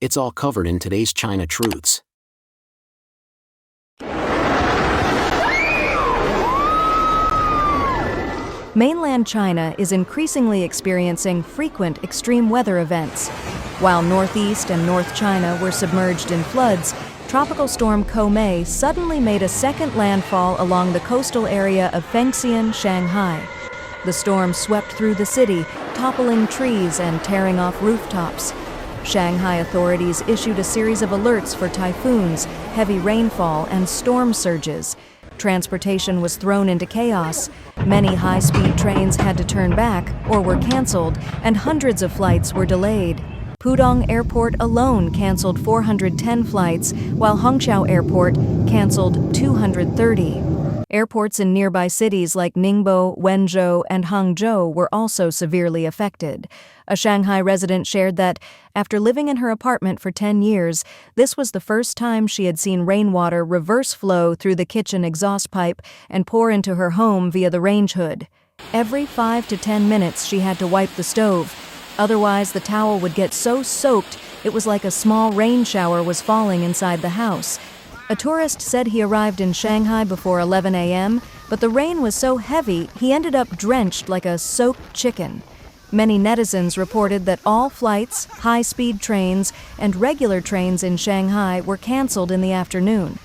It's all covered in today's China Truths. Mainland China is increasingly experiencing frequent extreme weather events. While Northeast and North China were submerged in floods, Tropical Storm Co-may suddenly made a second landfall along the coastal area of Fengxian, Shanghai. The storm swept through the city, toppling trees and tearing off rooftops. Shanghai authorities issued a series of alerts for typhoons, heavy rainfall, and storm surges. Transportation was thrown into chaos. Many high-speed trains had to turn back or were canceled, and hundreds of flights were delayed. Pudong Airport alone canceled 410 flights, while Hongqiao Airport canceled 230. Airports in nearby cities like Ningbo, Wenzhou, and Hangzhou were also severely affected. A Shanghai resident shared that, after living in her apartment for 10 years, this was the first time she had seen rainwater reverse flow through the kitchen exhaust pipe and pour into her home via the range hood. Every 5 to 10 minutes she had to wipe the stove. Otherwise, the towel would get so soaked it was like a small rain shower was falling inside the house. A tourist said he arrived in Shanghai before 11 a.m., but the rain was so heavy he ended up drenched like a soaked chicken. Many netizens reported that all flights, high-speed trains, and regular trains in Shanghai were canceled in the afternoon.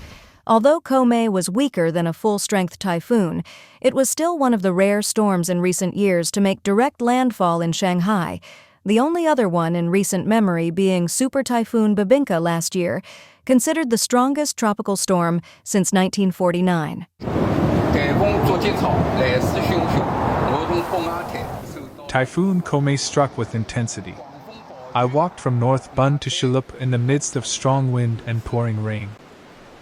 Although Co-may was weaker than a full-strength typhoon, it was still one of the rare storms in recent years to make direct landfall in Shanghai, the only other one in recent memory being Super Typhoon Babinka last year, considered the strongest tropical storm since 1949. Typhoon Co-may struck with intensity. I walked from North Bund to Shilup in the midst of strong wind and pouring rain.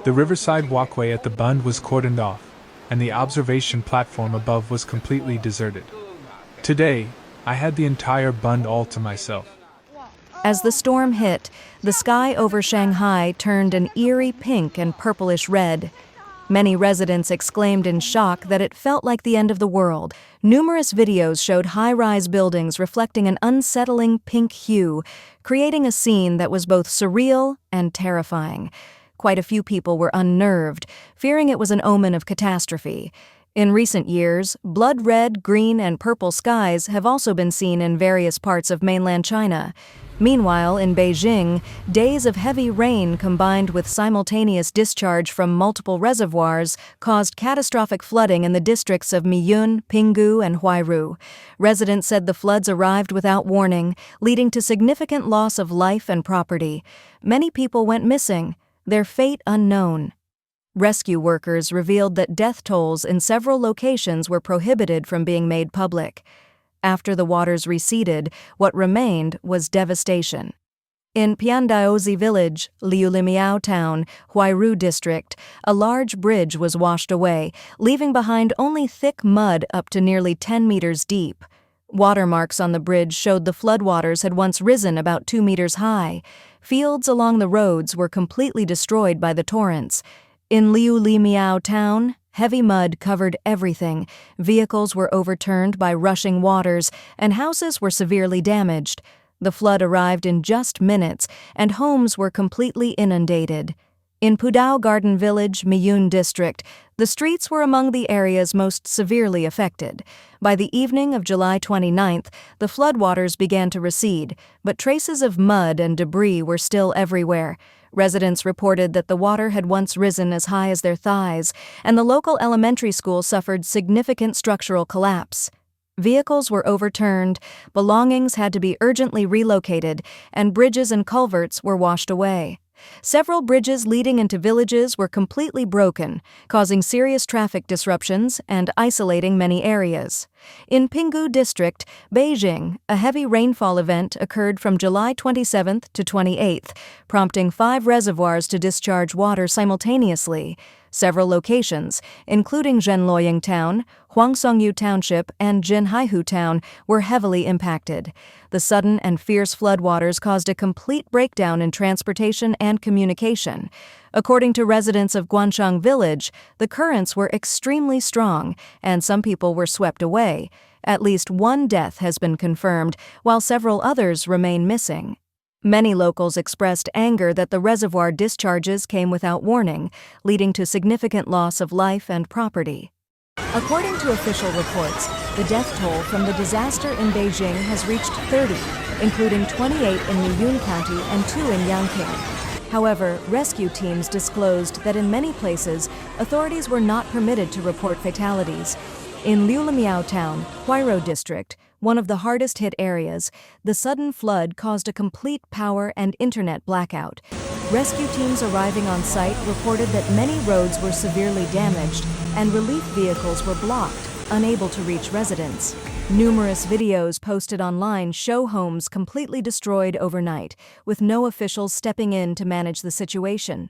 The riverside walkway at the Bund was cordoned off, and the observation platform above was completely deserted. Today, I had the entire Bund all to myself. As the storm hit, the sky over Shanghai turned an eerie pink and purplish red. Many residents exclaimed in shock that it felt like the end of the world. Numerous videos showed high-rise buildings reflecting an unsettling pink hue, creating a scene that was both surreal and terrifying. Quite a few people were unnerved, fearing it was an omen of catastrophe. In recent years, blood red, green, and purple skies have also been seen in various parts of mainland China. Meanwhile, in Beijing, days of heavy rain combined with simultaneous discharge from multiple reservoirs caused catastrophic flooding in the districts of Miyun, Pinggu, and Huairu. Residents said the floods arrived without warning, leading to significant loss of life and property. Many people went missing, their fate unknown. Rescue workers revealed that death tolls in several locations were prohibited from being made public. After the waters receded, what remained was devastation. In Piandaozi village, Liulimiao town, Huairu district, a large bridge was washed away, leaving behind only thick mud up to nearly 10 meters deep. Watermarks on the bridge showed the floodwaters had once risen about 2 meters high. Fields along the roads were completely destroyed by the torrents. In Liulimiao town, heavy mud covered everything, vehicles were overturned by rushing waters, and houses were severely damaged. The flood arrived in just minutes, and homes were completely inundated. In Pudao Garden Village, Miyun district, the streets were among the areas most severely affected. By the evening of July 29th, the floodwaters began to recede, but traces of mud and debris were still everywhere. Residents reported that the water had once risen as high as their thighs, and the local elementary school suffered significant structural collapse. Vehicles were overturned, belongings had to be urgently relocated, and bridges and culverts were washed away. Several bridges leading into villages were completely broken, causing serious traffic disruptions and isolating many areas. In Pinggu district, Beijing, a heavy rainfall event occurred from July 27th to 28th, prompting 5 reservoirs to discharge water simultaneously. Several locations, including Zhenluoying Town, Huangsongyu Township, and Jinhaihu Town, were heavily impacted. The sudden and fierce floodwaters caused a complete breakdown in transportation and communication. According to residents of Guanshang Village, the currents were extremely strong, and some people were swept away. At least 1 death has been confirmed, while several others remain missing. Many locals expressed anger that the reservoir discharges came without warning, leading to significant loss of life and property. According to official reports, the death toll from the disaster in Beijing has reached 30, including 28 in Liyun County and 2 in Yangqing. However, rescue teams disclosed that in many places, authorities were not permitted to report fatalities. In Liulimiao Town, Huairou District, one of the hardest-hit areas, the sudden flood caused a complete power and internet blackout. Rescue teams arriving on site reported that many roads were severely damaged and relief vehicles were blocked, unable to reach residents. Numerous videos posted online show homes completely destroyed overnight, with no officials stepping in to manage the situation.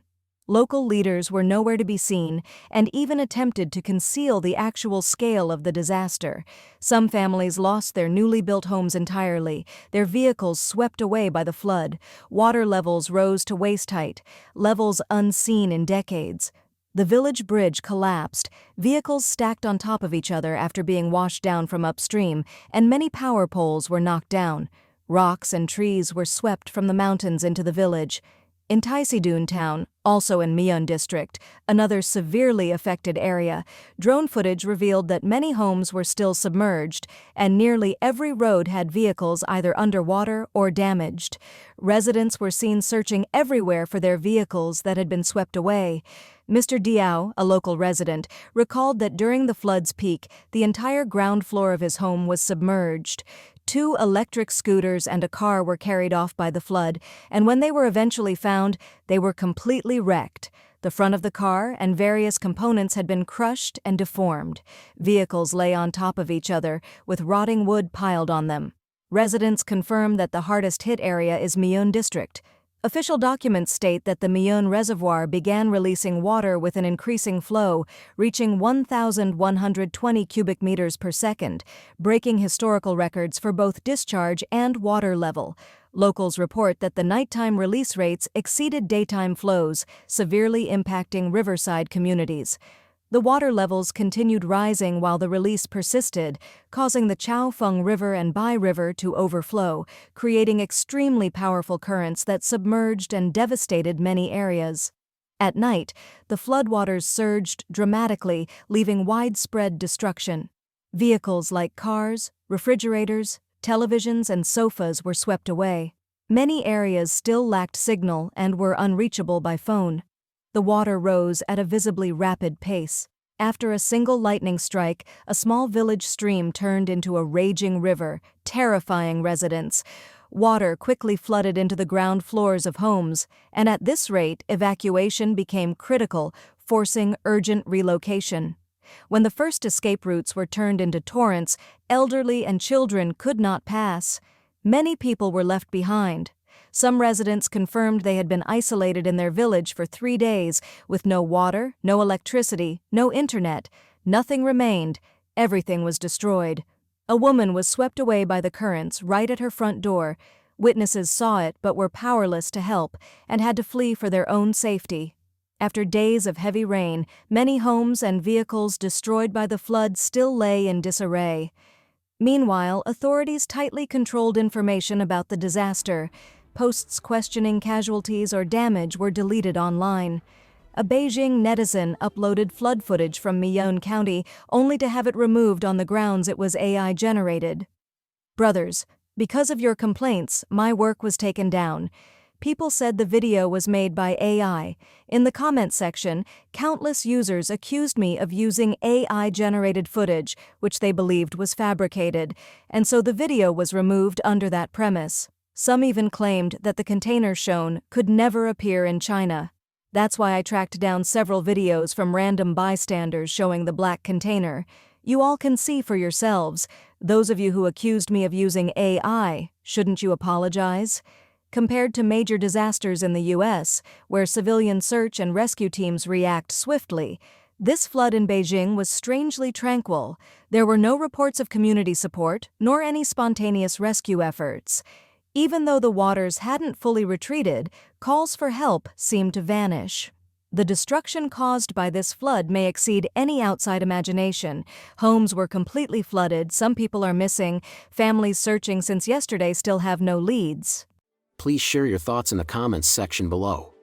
Local leaders were nowhere to be seen and even attempted to conceal the actual scale of the disaster. Some families lost their newly built homes entirely, their vehicles swept away by the flood. Water levels rose to waist-height, levels unseen in decades. The village bridge collapsed, vehicles stacked on top of each other after being washed down from upstream, and many power poles were knocked down. Rocks and trees were swept from the mountains into the village. In Taisidun Town, also in Mian District, another severely affected area, drone footage revealed that many homes were still submerged, and nearly every road had vehicles either underwater or damaged. Residents were seen searching everywhere for their vehicles that had been swept away. Mr. Diao, a local resident, recalled that during the flood's peak, the entire ground floor of his home was submerged. 2 electric scooters and a car were carried off by the flood, and when they were eventually found, they were completely wrecked. The front of the car and various components had been crushed and deformed. Vehicles lay on top of each other, with rotting wood piled on them. Residents confirm that the hardest-hit area is Mian District. Official documents state that the Mian Reservoir began releasing water with an increasing flow, reaching 1,120 cubic meters per second, breaking historical records for both discharge and water level. Locals report that the nighttime release rates exceeded daytime flows, severely impacting riverside communities. The water levels continued rising while the release persisted, causing the Chaofeng River and Bai River to overflow, creating extremely powerful currents that submerged and devastated many areas. At night, the floodwaters surged dramatically, leaving widespread destruction. Vehicles like cars, refrigerators, televisions, and sofas were swept away. Many areas still lacked signal and were unreachable by phone. The water rose at a visibly rapid pace. After a single lightning strike, a small village stream turned into a raging river, terrifying residents. Water quickly flooded into the ground floors of homes, and at this rate, evacuation became critical, forcing urgent relocation. When the first escape routes were turned into torrents, elderly and children could not pass. Many people were left behind. Some residents confirmed they had been isolated in their village for 3 days, with no water, no electricity, no internet. Nothing remained. Everything was destroyed. A woman was swept away by the currents right at her front door. Witnesses saw it but were powerless to help and had to flee for their own safety. After days of heavy rain, many homes and vehicles destroyed by the flood still lay in disarray. Meanwhile, authorities tightly controlled information about the disaster. Posts questioning casualties or damage were deleted online. A Beijing netizen uploaded flood footage from Mian County only to have it removed on the grounds it was AI-generated. "Brothers, because of your complaints, my work was taken down." People said the video was made by AI. In the comment section, countless users accused me of using AI-generated footage, which they believed was fabricated, and so the video was removed under that premise. Some even claimed that the container shown could never appear in China. That's why I tracked down several videos from random bystanders showing the black container. You all can see for yourselves. Those of you who accused me of using AI, shouldn't you apologize? Compared to major disasters in the U.S., where civilian search and rescue teams react swiftly, this flood in Beijing was strangely tranquil. There were no reports of community support, nor any spontaneous rescue efforts. Even though the waters hadn't fully retreated, calls for help seemed to vanish. The destruction caused by this flood may exceed any outside imagination. Homes were completely flooded, some people are missing, families searching since yesterday still have no leads. Please share your thoughts in the comments section below.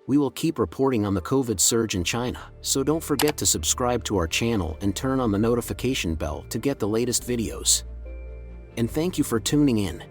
We will keep reporting on the COVID surge in China, so don't forget to subscribe to our channel and turn on the notification bell to get the latest videos. And thank you for tuning in.